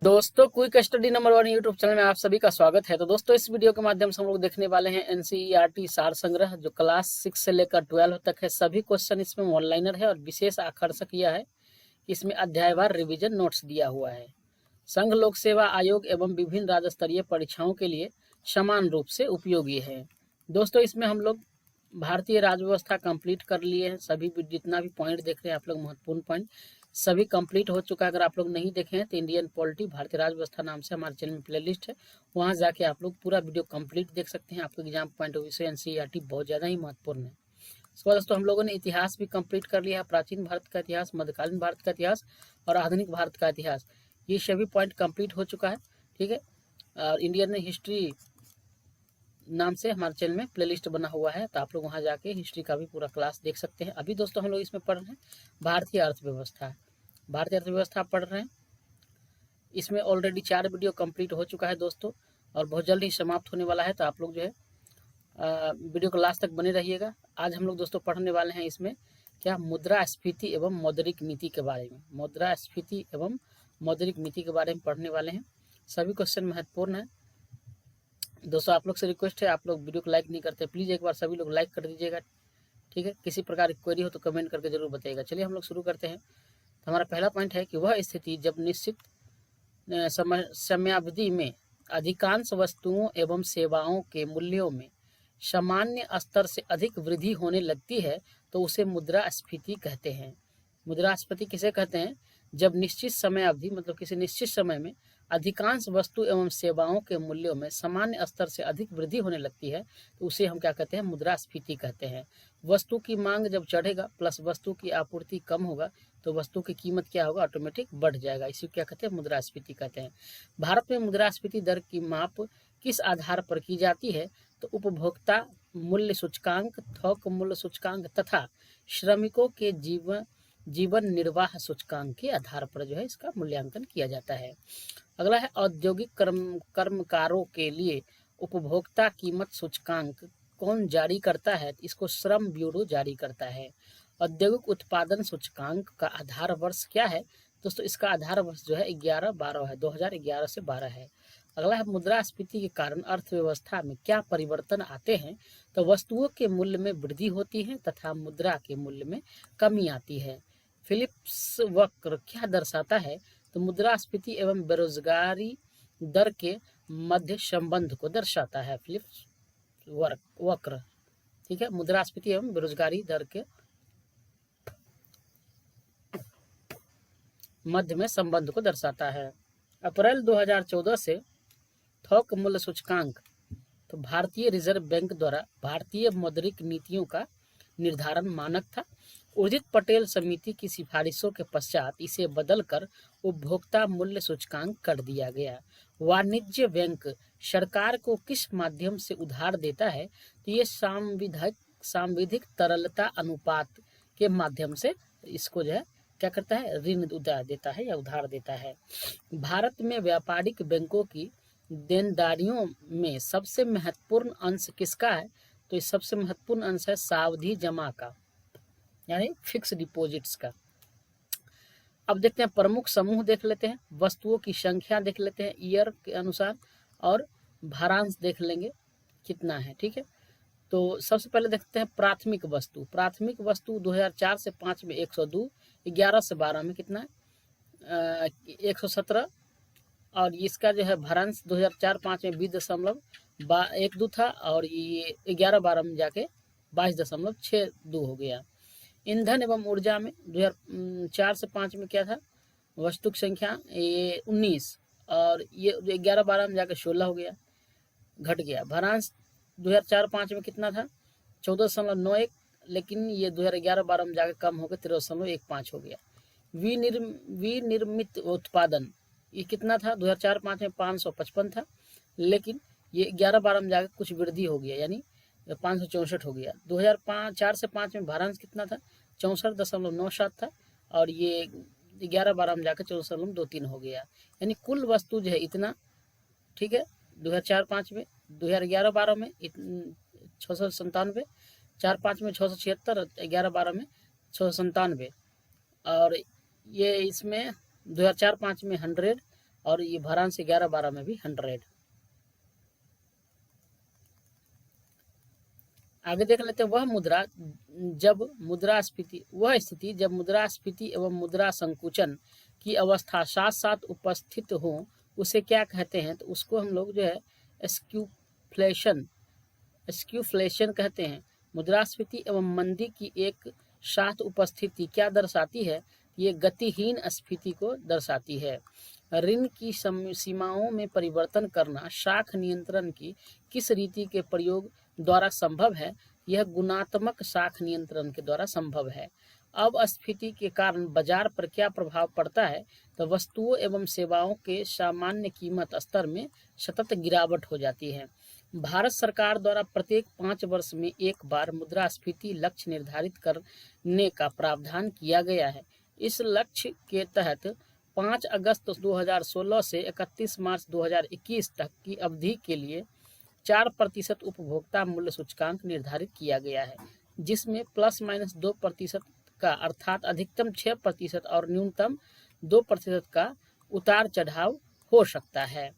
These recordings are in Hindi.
दोस्तों, quick study number 1 YouTube channel में आप सभी का स्वागत है। तो दोस्तों, इस वीडियो के माध्यम से हम लोग देखने वाले हैं एनसीईआरटी सार संग्रह, जो क्लास 6 से लेकर 12 तक है। सभी क्वेश्चन इसमें ऑनलाइनर है और विशेष आकर्षक यह है कि इसमें अध्यायवार रिवीजन नोट्स दिया हुआ है। संघ लोक सेवा आयोग एवं विभिन्न राज्य स्तरीय परीक्षाओं के लिए समान रूप से उपयोगी है। दोस्तों, इसमें हम लोग भारतीय राज्य व्यवस्था कंप्लीट कर लिए हैं। सभी जितना भी पॉइंट देख रहे हैं आप लोग, महत्वपूर्ण पॉइंट सभी कंप्लीट हो चुका है। अगर आप लोग नहीं देखे हैं तो इंडियन पॉलिटी भारतीय राज्य व्यवस्था नाम से हमारे चैनल में प्लेलिस्ट है, वहां जाके आप लोग पूरा वीडियो कंप्लीट देख सकते हैं। आपके एग्जाम पॉइंट ऑफ व्यू से एनसीईआरटी बहुत ज़्यादा ही महत्वपूर्ण है। उसके बाद दोस्तों हम लोगों ने इतिहास भी कंप्लीट कर लिया है। प्राचीन भारत का इतिहास, मध्यकालीन भारत का इतिहास और आधुनिक भारत का इतिहास, ये सभी पॉइंट कंप्लीट हो चुका है। ठीक है, और इंडियन हिस्ट्री नाम से हमारे चैनल में प्लेलिस्ट बना हुआ है, तो आप लोग वहां जाके हिस्ट्री का भी पूरा क्लास देख सकते हैं। अभी दोस्तों हम लोग इसमें पढ़ रहे हैं भारतीय अर्थव्यवस्था। भारतीय अर्थव्यवस्था पढ़ रहे हैं। इसमें ऑलरेडी 4 वीडियो कंप्लीट हो चुका है दोस्तों, और बहुत जल्द ही समाप्त होने वाला है। तो आप लोग जो है वीडियो को लास्ट तक बने रहिएगा। आज हम लोग दोस्तों पढ़ने वाले हैं इसमें क्या, मुद्रास्फीति एवं मौद्रिक नीति के बारे में। मुद्रास्फीति एवं मौद्रिक नीति के बारे में पढ़ने वाले हैं। सभी क्वेश्चन महत्वपूर्ण है दोस्तों। आप लोग से रिक्वेस्ट है, आप लोग वीडियो को लाइक नहीं करते, प्लीज़ एक बार सभी लोग लाइक कर दीजिएगा। ठीक है, किसी प्रकार की क्वेरी हो तो कमेंट करके जरूर बताइएगा। चलिए हम लोग शुरू करते हैं। तो हमारा पहला पॉइंट है कि वह स्थिति जब निश्चित समयावधि में अधिकांश वस्तुओं एवं सेवाओं के मूल्यों में सामान्य स्तर से अधिक वृद्धि होने लगती है तो उसे मुद्रास्फीति कहते हैं। मुद्रास्फीति किसे कहते हैं? जब निश्चित समय अवधि, मतलब किसी निश्चित समय में अधिकांश वस्तु एवं सेवाओं के मूल्यों में सामान्य स्तर से अधिक वृद्धि होने लगती है तो उसे हम क्या कहते हैं? मुद्रास्फीति कहते हैं। वस्तु की मांग जब चढ़ेगा प्लस वस्तु की आपूर्ति कम होगा तो वस्तु की कीमत क्या होगा? ऑटोमेटिक बढ़ जाएगा। इसी क्या कहते हैं? मुद्रास्फीति कहते हैं। भारत में मुद्रास्फीति दर की माप किस आधार पर की जाती है? तो उपभोक्ता मूल्य सूचकांक, थोक मूल्य सूचकांक तथा श्रमिकों के जीवन निर्वाह सूचकांक के आधार पर जो है इसका मूल्यांकन किया जाता है। अगला है औद्योगिक कर्मकारों के लिए उपभोक्ता कीमत सूचकांक कौन जारी करता है? इसको श्रम ब्यूरो जारी करता है। औद्योगिक उत्पादन सूचकांक का आधार वर्ष क्या है? दोस्तों इसका आधार वर्ष जो है 11-12 है, 2011 से 12 है। अगला है मुद्रास्फीति के कारण अर्थव्यवस्था में क्या परिवर्तन आते हैं? तो वस्तुओं के मूल्य में वृद्धि होती है तथा मुद्रा के मूल्य में कमी आती है। फिलिप्स वक्र क्या दर्शाता है? तो मुद्रास्फीति एवं बेरोजगारी दर के मध्य संबंध को दर्शाता है फिलिप्स वक्र। ठीक है, मुद्रास्फीति एवं बेरोजगारी दर के मध्य में संबंध को दर्शाता है। अप्रैल 2014 से थोक मूल्य सूचकांक तो भारतीय रिजर्व बैंक द्वारा भारतीय मौद्रिक नीतियों का निर्धारण मानक था। उर्जित पटेल समिति की सिफारिशों के पश्चात इसे बदलकर उपभोक्ता मूल्य सूचकांक कर दिया गया। वाणिज्य बैंक सरकार को किस माध्यम से उधार देता है? तो ये सांविधिक तरलता अनुपात के माध्यम से इसको जो है क्या करता है? ऋण उधार देता है या उधार देता है। भारत में व्यापारिक बैंकों की देनदारियों में सबसे महत्वपूर्ण अंश किसका है? तो ये सबसे महत्वपूर्ण अंश है सावधि जमा का, यानी फिक्स डिपॉजिट्स का। अब देखते हैं प्रमुख समूह देख लेते हैं, वस्तुओं की संख्या देख लेते हैं ईयर के अनुसार, और भारांश देख लेंगे कितना है। ठीक है, तो सबसे पहले देखते हैं प्राथमिक वस्तु। प्राथमिक वस्तु 2004 से 5 में 102, 11 से 12 में कितना है? 117, और इसका जो है भरांश 2004-5 में 20.12 था, और ये 11-12 में जाके 22.62 हो गया। ईंधन एवं ऊर्जा में 2004 से 5 में क्या था? वस्तु की संख्या ये 19, और ये 11-12 में जाके 16 हो गया, घट गया। भरांश 2004-5 में कितना था? 14.91, लेकिन ये 2011-12 में जाके कम हो गया, 13.15 हो गया। विनिर्मित उत्पादन ये कितना था? 2004-5 में 555 था, लेकिन ये 11-12 में जाकर कुछ वृद्धि हो गया, यानी 564 हो गया। 2004 से 5 में भारांश कितना था? 64.97 था, और ये 11-12 में जाकर 14.23 हो गया, यानी कुल वस्तु जो है इतना। ठीक है, 2004-5 में, 2011-12 में 697, 4-5 में 676, 11-12 में 697, और ये इसमें 2004-5 में 100, और ये भरांश 11-12 में भी 100। आगे देख लेते हैं, वह स्थिति जब मुद्रास्फीति एवं मुद्रा संकुचन की अवस्था साथ साथ उपस्थित हो उसे क्या कहते हैं? तो उसको हम लोग जो है स्क्यूफ्लेशन कहते हैं। मुद्रास्फीति एवं मंदी की एक साथ उपस्थिति क्या दर्शाती है? ये गतिहीन स्फीति को दर्शाती है। ऋण की सीमाओं में परिवर्तन करना शाख नियंत्रण की किस रीति के प्रयोग द्वारा संभव है? यह गुणात्मक शाख नियंत्रण के द्वारा संभव है। अब स्फीति के कारण बाजार पर क्या प्रभाव पड़ता है? तो वस्तुओं एवं सेवाओं के सामान्य कीमत स्तर में सतत गिरावट हो जाती है। भारत सरकार द्वारा प्रत्येक 5 वर्ष में एक बार मुद्रास्फीति लक्ष्य निर्धारित करने का प्रावधान किया गया है। इस लक्ष्य के तहत 5 अगस्त 2016 से 31 मार्च 2021 तक की अवधि के लिए 4% उपभोक्ता मूल्य सूचकांक निर्धारित किया गया है, जिसमें ±2% का अर्थात अधिकतम 6% और न्यूनतम 2% का उतार चढ़ाव हो सकता है।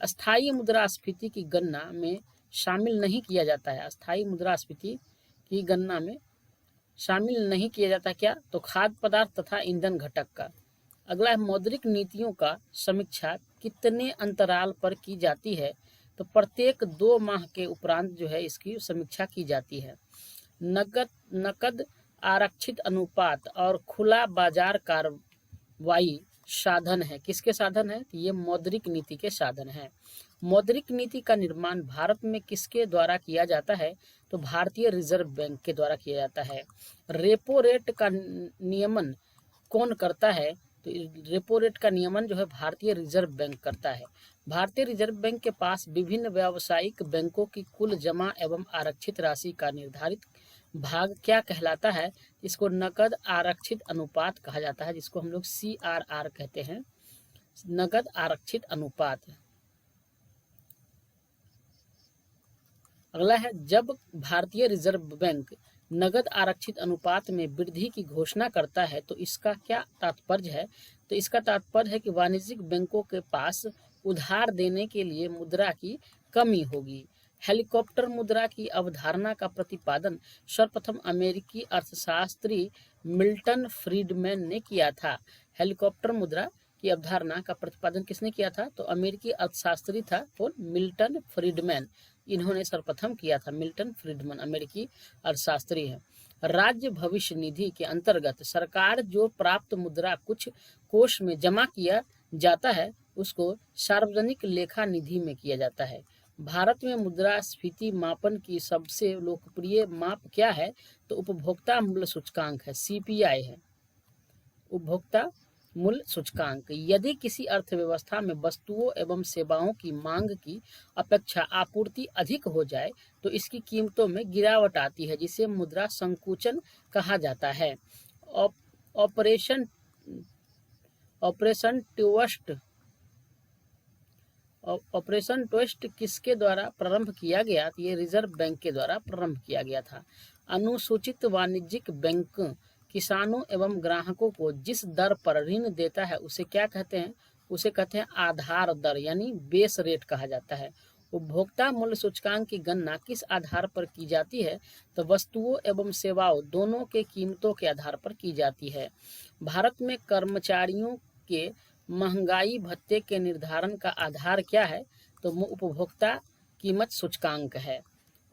अस्थायी मुद्रास्फीति की गणना में शामिल नहीं किया जाता है। अस्थायी मुद्रास्फीति की गणना में शामिल नहीं किया जाता क्या? तो खाद्य पदार्थ तथा ईंधन घटक का। अगला है, मौद्रिक नीतियों का समीक्षा कितने अंतराल पर की जाती है? तो प्रत्येक 2 माह के उपरांत जो है इसकी समीक्षा की जाती है। नकद आरक्षित अनुपात और खुला बाजार कार्रवाई साधन है। किसके साधन है? ये मौद्रिक नीति के साधन है। मौद्रिक नीति का निर्माण भारत में किसके द्वारा किया जाता है? तो भारतीय रिजर्व बैंक के द्वारा किया जाता है। रेपो रेट का नियमन कौन करता है? तो रेपो रेट का नियमन जो है भारतीय रिजर्व बैंक करता है। भारतीय रिजर्व बैंक के पास विभिन्न व्यावसायिक बैंकों की कुल जमा एवं आरक्षित राशि का निर्धारित भाग क्या कहलाता है? इसको नकद आरक्षित अनुपात कहा जाता है, जिसको हम लोग CRR कहते हैं, नकद आरक्षित अनुपात। अगला है, जब भारतीय रिजर्व बैंक नगद आरक्षित अनुपात में वृद्धि की घोषणा करता है तो इसका क्या तात्पर्य है? तो इसका तात्पर्य है कि वाणिज्यिक बैंकों के पास उधार देने के लिए मुद्रा की कमी होगी। हेलीकॉप्टर मुद्रा की अवधारणा का प्रतिपादन सर्वप्रथम अमेरिकी अर्थशास्त्री मिल्टन फ्रीडमैन ने किया था। हेलीकॉप्टर मुद्रा की अवधारणा का प्रतिपादन किसने किया था? तो अमेरिकी अर्थशास्त्री था कौन? Milton Friedman. इन्होंने सर्वप्रथम किया था। मिल्टन फ्रीडमैन अमेरिकी अर्थशास्त्री है। राज्य भविष्य निधि के अंतर्गत सरकार जो प्राप्त मुद्रा कुछ कोष में जमा किया जाता है उसको सार्वजनिक लेखा निधि में किया जाता है। भारत में मुद्रास्फीति मापन की सबसे लोकप्रिय माप क्या है? तो उपभोक्ता मूल्य सूचकांक है, CPI है, उपभोक्ता मूल्य सूचकांक। यदि किसी अर्थव्यवस्था में वस्तुओं एवं सेवाओं की मांग की अपेक्षा आपूर्ति अधिक हो जाए तो इसकी कीमतों में गिरावट आती है, जिसे मुद्रा संकुचन कहा जाता है। ऑपरेशन ट्विस्ट किसके द्वारा प्रारंभ किया गया? ये रिजर्व बैंक के द्वारा प्रारंभ किया गया था। अनुसूचित वाणिज्यिक बैंक किसानों एवं ग्राहकों को जिस दर पर ऋण देता है उसे क्या कहते हैं? उसे कहते हैं आधार दर, यानी बेस रेट कहा जाता है। उपभोक्ता मूल्य सूचकांक की गणना किस आधार पर की जाती है? तो वस्तुओं एवं सेवाओं दोनों के कीमतों के आधार पर की जाती है। भारत में कर्मचारियों के महंगाई भत्ते के निर्धारण का आधार क्या है? तो उपभोक्ता कीमत सूचकांक है।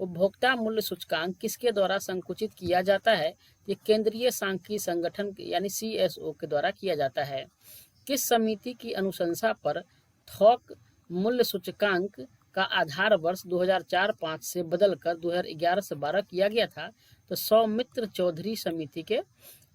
उपभोक्ता मूल्य सूचकांक किसके द्वारा संकुचित किया जाता है? ये केंद्रीय सांख्यिकी संगठन यानी CSO के द्वारा किया जाता है। किस समिति की अनुशंसा पर थोक मूल्य सूचकांक का आधार वर्ष 2004-05 से बदलकर 2011 से 12 किया गया था? तो सौमित्र चौधरी समिति के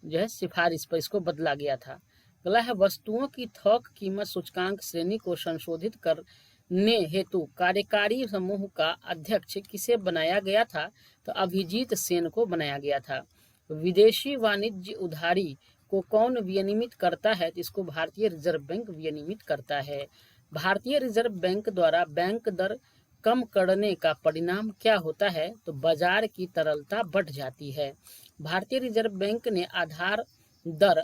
जो है सिफारिश पर इसको बदला गया था। अगला है, वस्तुओं की थोक कीमत सूचकांक श्रेणी को संशोधित करने हेतु कार्यकारी समूह का अध्यक्ष किसे बनाया गया था? तो अभिजीत सेन को बनाया गया था। विदेशी वाणिज्य उधारी को कौन विनियमित करता है? तो इसको भारतीय रिजर्व बैंक विनियमित करता है। भारतीय रिजर्व बैंक द्वारा बैंक दर कम करने का परिणाम क्या होता है? तो बाजार की तरलता बढ़ जाती है। भारतीय रिजर्व बैंक ने आधार दर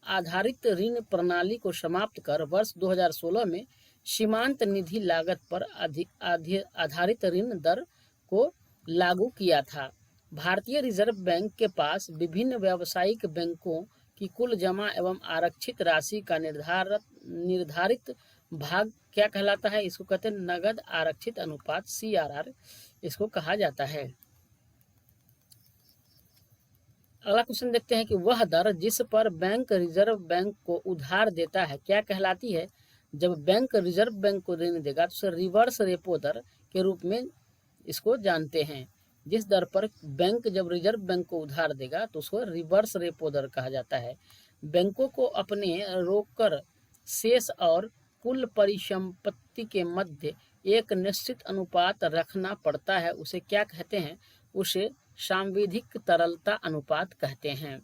आधारित ऋण प्रणाली को समाप्त कर वर्ष 2016 में सीमांत निधि लागत पर आधारित ऋण दर को लागू किया था। भारतीय रिजर्व बैंक के पास विभिन्न व्यावसायिक बैंकों की कुल जमा एवं आरक्षित राशि का निर्धारित भाग क्या कहलाता है? इसको कहते हैं नगद आरक्षित अनुपात, CRR इसको कहा जाता है। अगला क्वेश्चन देखते हैं कि वह दर जिस पर बैंक रिजर्व बैंक को उधार देता है क्या कहलाती है? जब बैंक रिजर्व बैंक को ऋण देगा तो उसे रिवर्स रेपो दर के रूप में इसको जानते हैं। जिस दर पर बैंक जब रिजर्व बैंक को उधार देगा तो उसको रिवर्स रेपो दर कहा जाता है। बैंकों को अपने रोककर शेष और कुल परिसंपत्ति के मध्य एक निश्चित अनुपात रखना पड़ता है, उसे क्या कहते हैं? उसे सांविधिक तरलता अनुपात कहते हैं।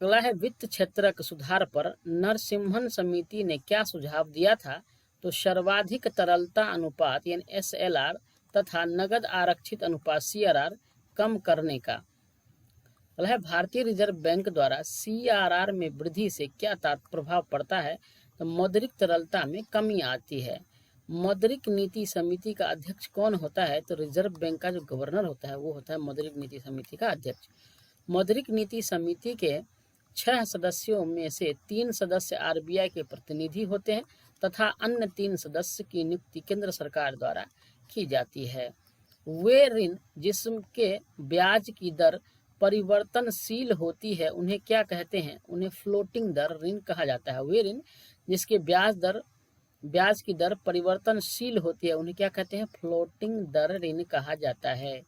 अगला है वित्त क्षेत्रक सुधार पर नरसिम्हन समिति ने क्या सुझाव दिया था? तो सर्वाधिक तरलता अनुपात यानी SLR तथा नगद आरक्षित अनुपात CRR कम करने का। अगला है भारतीय रिजर्व बैंक द्वारा CRR में वृद्धि से क्या प्रभाव पड़ता है? तो मौद्रिक तरलता में कमी आती है। मौद्रिक नीति समिति का अध्यक्ष कौन होता है? तो रिजर्व बैंक का जो गवर्नर होता है वो होता है मौद्रिक नीति समिति का अध्यक्ष। मौद्रिक नीति समिति के 6 सदस्यों में से 3 सदस्य RBI के प्रतिनिधि होते हैं तथा अन्य 3 सदस्य की नियुक्ति केंद्र सरकार द्वारा की जाती है। वे ऋण जिसके ब्याज की दर परिवर्तनशील होती है उन्हें क्या कहते हैं? उन्हें फ्लोटिंग दर ऋण कहा जाता है। वे ऋण जिसके ब्याज की दर परिवर्तनशील होती है उन्हें क्या कहते हैं? फ्लोटिंग दर ऋण कहा जाता है।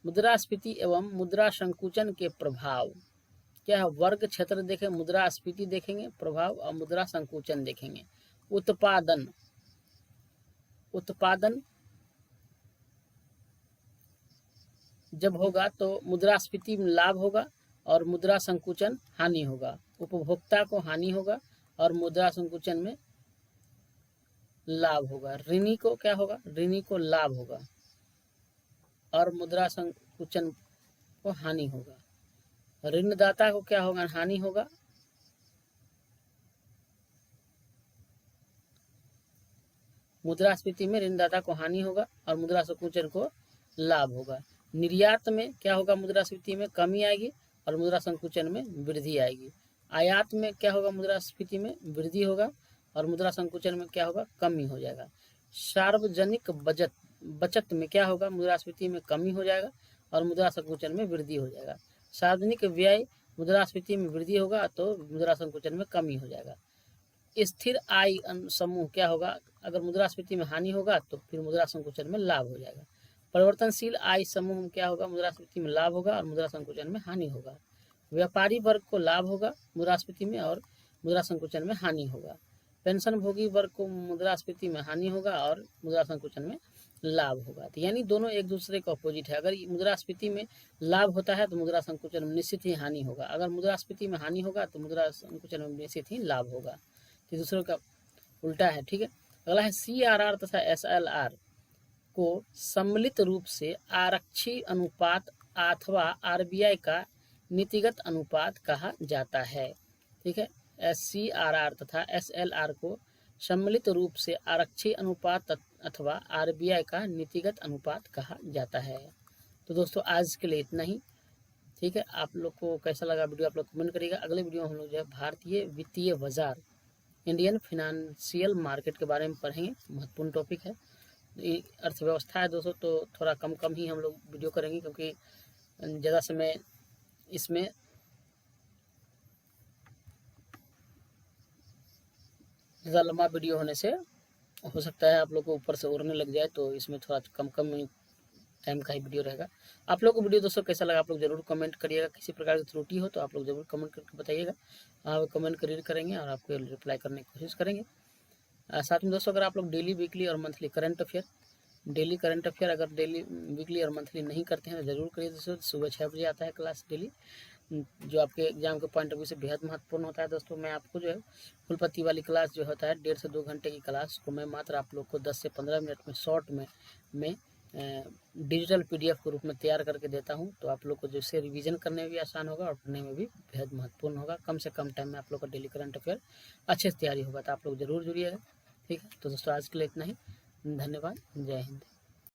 मुद्रास्फीति एवं मुद्रा संकुचन के प्रभाव क्या है? वर्ग क्षेत्र देखें, मुद्रास्फीति देखेंगे प्रभाव और मुद्रा संकुचन देखेंगे। उत्पादन जब होगा तो मुद्रास्फीति में लाभ होगा और मुद्रा संकुचन हानि होगा। उपभोक्ता को हानि होगा और मुद्रा संकुचन में लाभ होगा। ऋणी को क्या होगा? ऋणी को लाभ होगा और मुद्रा संकुचन को हानि होगा। ऋणदाता को क्या होगा? हानि होगा। मुद्रास्फीति में ऋणदाता को हानि होगा और मुद्रा संकुचन को लाभ होगा। निर्यात में क्या होगा? मुद्रास्फीति में कमी आएगी और मुद्रा संकुचन में वृद्धि आएगी। आयात में क्या होगा? मुद्रास्फीति में वृद्धि होगा और मुद्रा संकुचन में क्या होगा? कमी हो जाएगा। सार्वजनिक बचत में क्या होगा? मुद्रास्फीति में कमी हो जाएगा और मुद्रा संकुचन में वृद्धि हो जाएगा। सार्वजनिक व्यय मुद्रास्फीति में वृद्धि होगा तो मुद्रा संकुचन में कमी हो जाएगा। स्थिर आय समूह क्या होगा? अगर मुद्रास्फीति में हानि होगा तो फिर मुद्रा संकुचन में लाभ हो जाएगा। परिवर्तनशील आय समूह में क्या होगा? मुद्रास्फीति में लाभ होगा और मुद्रा संकुचन में हानि होगा। व्यापारी वर्ग को लाभ होगा मुद्रास्फीति में और मुद्रा संकुचन में हानि होगा। पेंशन भोगी वर्ग को मुद्रास्फीति में हानि होगा और मुद्रा संकुचन में लाभ होगा। तो यानी दोनों एक दूसरे का अपोजिट है। अगर मुद्रास्फीति में लाभ होता है तो मुद्रा संकुचन में निश्चित ही हानि होगा। अगर मुद्रास्फीति में हानि होगा तो मुद्रा संकुचन में निश्चित ही लाभ होगा। तो दूसरे का उल्टा है। ठीक है। अगला है CRR तथा SLR को सम्मिलित रूप से आरक्षी अनुपात अथवा RBI का नीतिगत अनुपात कहा जाता है। ठीक है। CRR तथा SLR को सम्मिलित रूप से आरक्षी अनुपात अथवा RBI का नीतिगत अनुपात कहा जाता है। तो दोस्तों आज के लिए इतना ही। ठीक है। आप लोग को कैसा लगा वीडियो आप लोग कमेंट करिएगा। अगले वीडियो में हम लोग जो है भारतीय वित्तीय बाजार, इंडियन फाइनेंशियल मार्केट के बारे में पढ़ेंगे। महत्वपूर्ण टॉपिक है। अर्थव्यवस्था है दोस्तों, तो थोड़ा कम ही हम लोग वीडियो करेंगे क्योंकि ज़्यादा समय इसमें ज़्यादा लंबा वीडियो होने से हो सकता है आप लोग को ऊपर से उड़ने लग जाए, तो इसमें थोड़ा कम टाइम का ही वीडियो रहेगा। आप लोग को वीडियो दोस्तों कैसा लगा आप लोग जरूर कमेंट करिएगा। किसी प्रकार की त्रुटि हो तो आप लोग जरूर कमेंट करके बताइएगा। आप कमेंट रीड करेंगे और आपको रिप्लाई करने की कोशिश करेंगे। साथ में दोस्तों अगर आप लोग डेली, वीकली और मंथली करंट अफेयर अगर डेली, वीकली और मंथली नहीं करते हैं तो ज़रूर करिए दोस्तों। सुबह 6 बजे आता है क्लास डेली, जो आपके एग्जाम के पॉइंट ऑफ व्यू से बेहद महत्वपूर्ण होता है दोस्तों। मैं आपको जो है फुल पत्ती वाली क्लास जो होता है 1.5 से 2 घंटे की क्लास को मैं मात्र आप लोग को 10 से 15 मिनट में शॉर्ट में डिजिटल PDF के रूप में तैयार करके देता हूं, तो आप लोग को जिससे रिवीजन करने में भी आसान होगा और पढ़ने में भी बेहद महत्वपूर्ण होगा। कम से कम टाइम में आप लोग का डेली करंट अफेयर अच्छे से तैयारी होगा, तो आप लोग जरूर जुड़िएगा। ठीक है, तो दोस्तों आज के लिए इतना ही। धन्यवाद। जय हिंद।